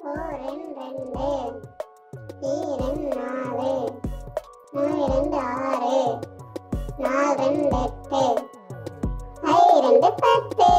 ஓரெண் ரெண்டு, ஈரெண் நாலு, மூரெண்டு ஆறு, நாலெண்டு எட்டு, ஐரெண்டு 10.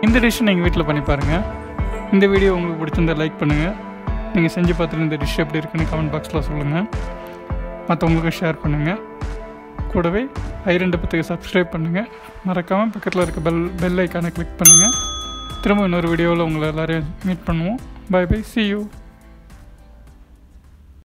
இந்த டிஷ் நீங்கள் வீட்டில் பண்ணி பாருங்கள். இந்த வீடியோ உங்களுக்கு பிடிச்சிருந்தால் லைக் பண்ணுங்கள். நீங்கள் செஞ்சு பார்த்துட்டு இந்த டிஷ் எப்படி இருக்குன்னு கமெண்ட் பாக்ஸில் சொல்லுங்கள். மற்றவங்களுக்கும் ஷேர் பண்ணுங்கள். கூடவே ஐரண்டு பத்துக்கு சப்ஸ்கிரைப் பண்ணுங்கள். மறக்காமல் பக்கத்தில் இருக்க பெல் ஐக்கானை கிளிக் பண்ணுங்கள். திரும்ப இன்னொரு வீடியோவில் உங்களை எல்லோரையும் மீட் பண்ணுவோம். Bye bye, see you.